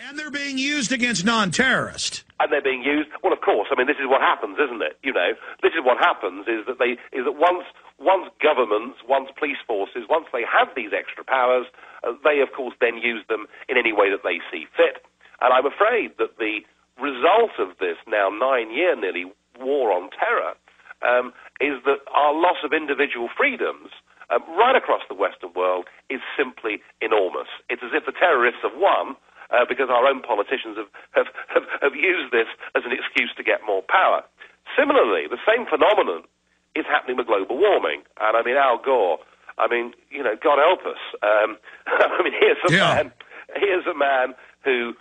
And they're being used against non-terrorists. And they're being used. Well, of course. I mean, this is what happens, isn't it? You know, this is what happens is that once governments, once police forces, once they have these extra powers, they of course then use them in any way that they see fit. And I'm afraid that the result of this now 9-year nearly war on terror is that our loss of individual freedoms right across the Western world is simply enormous. It's as if the terrorists have won. Because our own politicians have used this as an excuse to get more power. Similarly, the same phenomenon is happening with global warming. And I mean, Al Gore, I mean, you know, God help us. I mean, here's a man who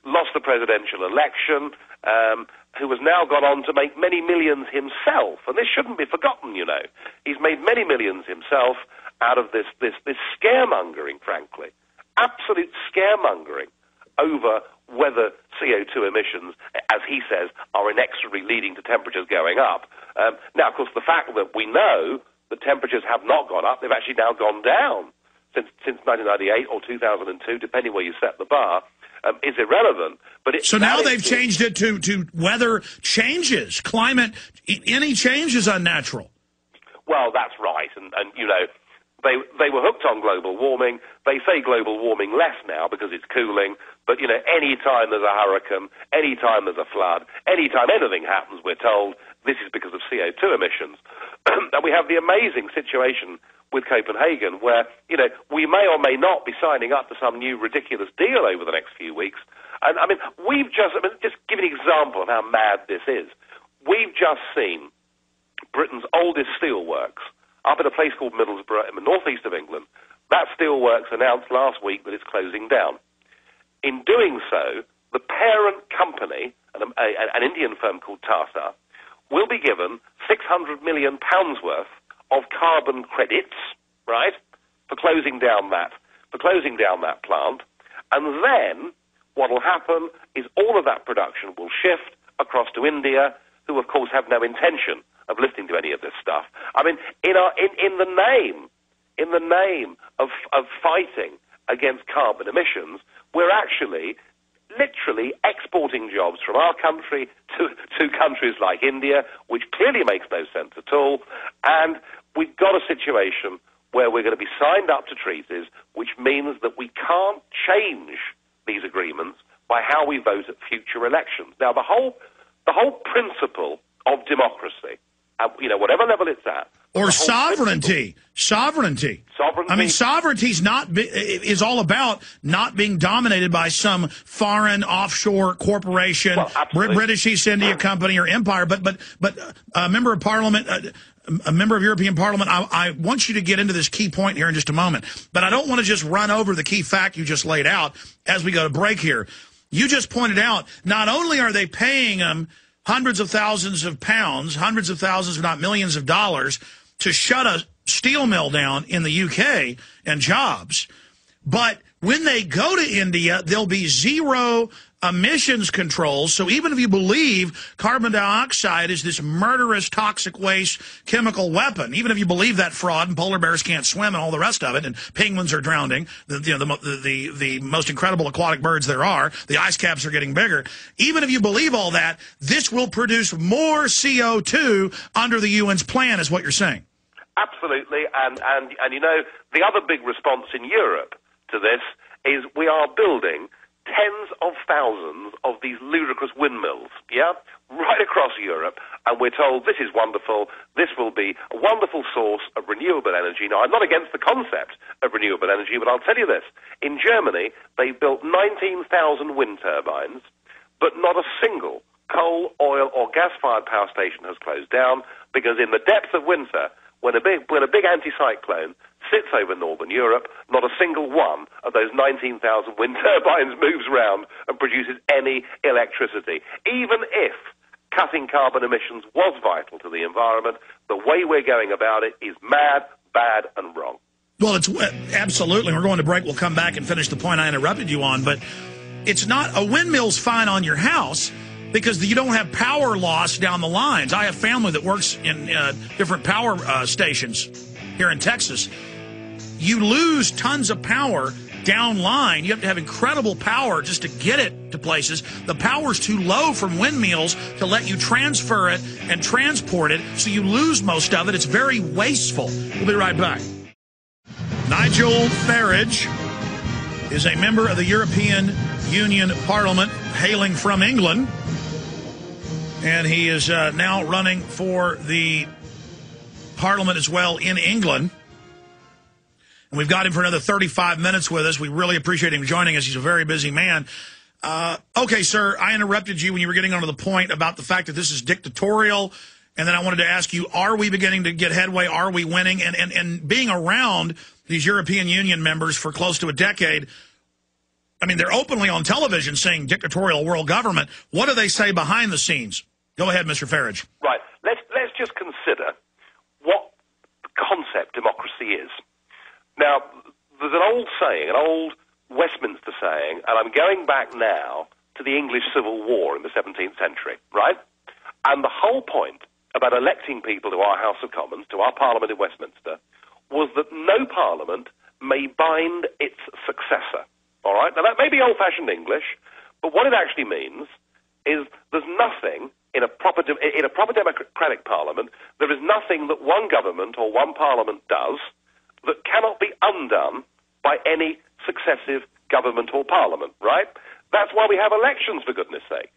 lost the presidential election, who has now gone on to make many millions himself. And this shouldn't be forgotten, you know. He's made many millions himself out of this scaremongering, frankly. Absolute scaremongering over whether CO2 emissions, as he says, are inexorably leading to temperatures going up. Now, of course, the fact that we know that temperatures have not gone up, they've actually now gone down since 1998 or 2002, depending where you set the bar, is irrelevant. But so now they've changed it to weather changes, climate, any change is unnatural. Well, that's right, and you know, They were hooked on global warming. They say global warming less now because it's cooling. But, you know, any time there's a hurricane, any time there's a flood, any time anything happens, we're told this is because of CO2 emissions. And we have the amazing situation with Copenhagen where, you know, we may or may not be signing up to some new ridiculous deal over the next few weeks. And, I mean, just give an example of how mad this is. We've just seen Britain's oldest steelworks up at a place called Middlesbrough in the northeast of England. That steelworks announced last week that it's closing down. In doing so, the parent company, an Indian firm called Tata, will be given £600 million worth of carbon credits, right, for closing down that plant. And then what will happen is all of that production will shift across to India, who of course have no intention of listening to any of this stuff. I mean, in the name of fighting against carbon emissions, we're actually literally exporting jobs from our country to countries like India, which clearly makes no sense at all. And we've got a situation where we're going to be signed up to treaties, which means that we can't change these agreements by how we vote at future elections. Now, the whole principle of democracy, you know, whatever level it's at. Or sovereignty. Sovereignty. I mean, sovereignty is all about not being dominated by some foreign offshore corporation, British East India Company or empire. But a member of Parliament, a member of European Parliament, I want you to get into this key point here in just a moment. But I don't want to just run over the key fact you just laid out as we go to break here. You just pointed out not only are they paying them hundreds of thousands of pounds, hundreds of thousands, if not millions of dollars, to shut a steel mill down in the UK and jobs. But when they go to India, there'll be zero emissions controls. So even if you believe carbon dioxide is this murderous, toxic waste chemical weapon, even if you believe that fraud and polar bears can't swim and all the rest of it, and penguins are drowning, the most incredible aquatic birds there are, the ice caps are getting bigger. Even if you believe all that, this will produce more CO2 under the UN's plan, is what you're saying. Absolutely, and you know, the other big response in Europe to this is we are building tens of thousands of these ludicrous windmills, right across Europe, and we're told this is wonderful, this will be a wonderful source of renewable energy. Now, I'm not against the concept of renewable energy, but I'll tell you this. In Germany, they built 19,000 wind turbines, but not a single coal, oil, or gas-fired power station has closed down, because in the depths of winter, when a big anticyclone sits over northern Europe, not a single one of those 19,000 wind turbines moves round and produces any electricity. Even if cutting carbon emissions was vital to the environment, the way we're going about it is mad, bad, and wrong. Well, it's absolutely. We're going to break. We'll come back and finish the point I interrupted you on. But it's not, a windmill's fine on your house because you don't have power loss down the lines. I have family that works in different power stations here in Texas. You lose tons of power downline, you have to have incredible power just to get it to places. The power's too low from windmills to let you transfer it and transport it, so you lose most of it. It's very wasteful. We'll be right back. Nigel Farage is a member of the European Union Parliament, hailing from England, and he is now running for the Parliament as well in England. And we've got him for another 35 minutes with us. We really appreciate him joining us. He's a very busy man. Okay, sir, I interrupted you when you were getting onto the point about the fact that this is dictatorial. And then I wanted to ask you, are we beginning to get headway? Are we winning? And being around these European Union members for close to a decade, I mean, they're openly on television saying dictatorial world government. What do they say behind the scenes? Go ahead, Mr. Farage. Right. Let's just consider what the concept democracy is. Now, there's an old saying, an old Westminster saying, and I'm going back now to the English Civil War in the 17th century, right? And the whole point about electing people to our House of Commons, to our Parliament in Westminster, was that no Parliament may bind its successor, all right? Now, that may be old-fashioned English, but what it actually means is there's nothing in a proper democratic Parliament, there is nothing that one government or one Parliament does that cannot be undone by any successive government or parliament, right? That's why we have elections, for goodness sake.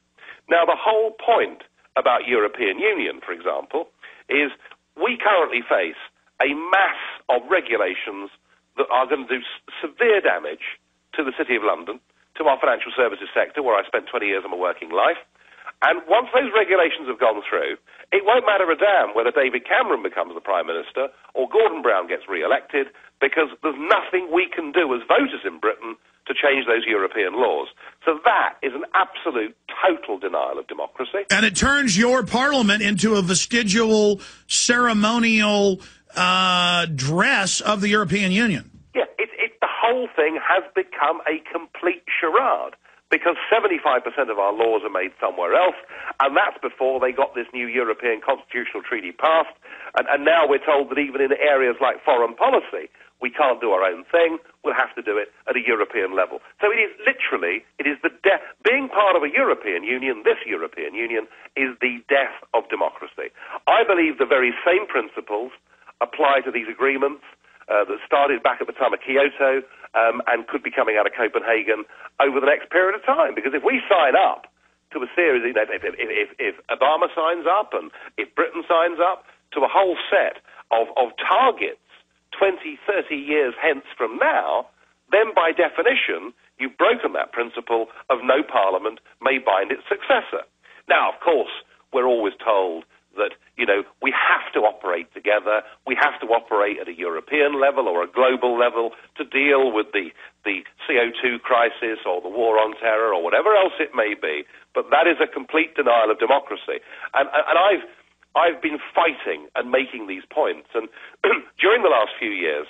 Now, the whole point about European Union, for example, is we currently face a mass of regulations that are going to do severe damage to the City of London, to our financial services sector, where I spent 20 years of my working life. And once those regulations have gone through, it won't matter a damn whether David Cameron becomes the Prime Minister or Gordon Brown gets re-elected, because there's nothing we can do as voters in Britain to change those European laws. So that is an absolute, total denial of democracy. And it turns your Parliament into a vestigial, ceremonial dress of the European Union. Yeah, the whole thing has become a complete charade, because 75% of our laws are made somewhere else, and that's before they got this new European Constitutional Treaty passed, and now we're told that even in areas like foreign policy, we can't do our own thing, we'll have to do it at a European level. So it is literally, being part of a European Union, this European Union, is the death of democracy. I believe the very same principles apply to these agreements that started back at the time of Kyoto and could be coming out of Copenhagen over the next period of time. Because if we sign up to a series, if Obama signs up and if Britain signs up to a whole set of targets 20, 30 years hence from now, then by definition, you've broken that principle of no parliament may bind its successor. Now, of course, we're always told that, we have to operate together, we have to operate at a European level or a global level to deal with the CO2 crisis or the war on terror or whatever else it may be, but that is a complete denial of democracy. And I've been fighting and making these points, and during the last few years,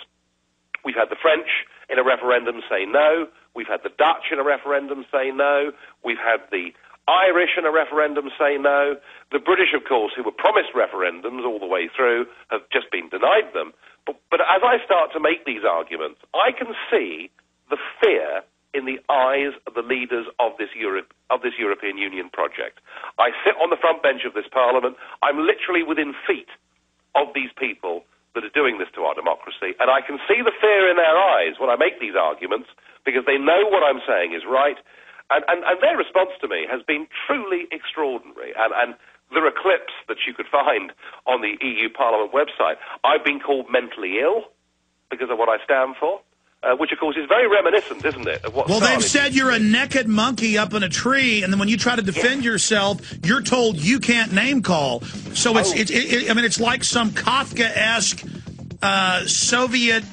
we've had the French in a referendum say no, we've had the Dutch in a referendum say no, we've had the Irish in a referendum say no. The British, of course, who were promised referendums all the way through, have just been denied them. But as I start to make these arguments, I can see the fear in the eyes of the leaders of this European Union project. I sit on the front bench of this Parliament. I'm literally within feet of these people that are doing this to our democracy, and I can see the fear in their eyes when I make these arguments, because they know what I'm saying is right. And their response to me has been truly extraordinary. And there are clips that you could find on the EU Parliament website. I've been called mentally ill because of what I stand for, which, of course, is very reminiscent, isn't it, of what they've said you're a naked monkey up in a tree, and then when you try to defend yourself, you're told you can't name call. So it's like some Kafkaesque Soviet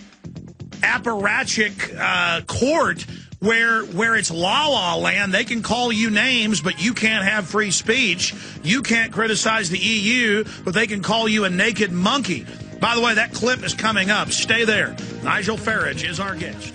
apparatchik court where it's la-la land. They can call you names, but you can't have free speech. You can't criticize the EU, but they can call you a naked monkey. By the way, that clip is coming up. Stay there. Nigel Farage is our guest.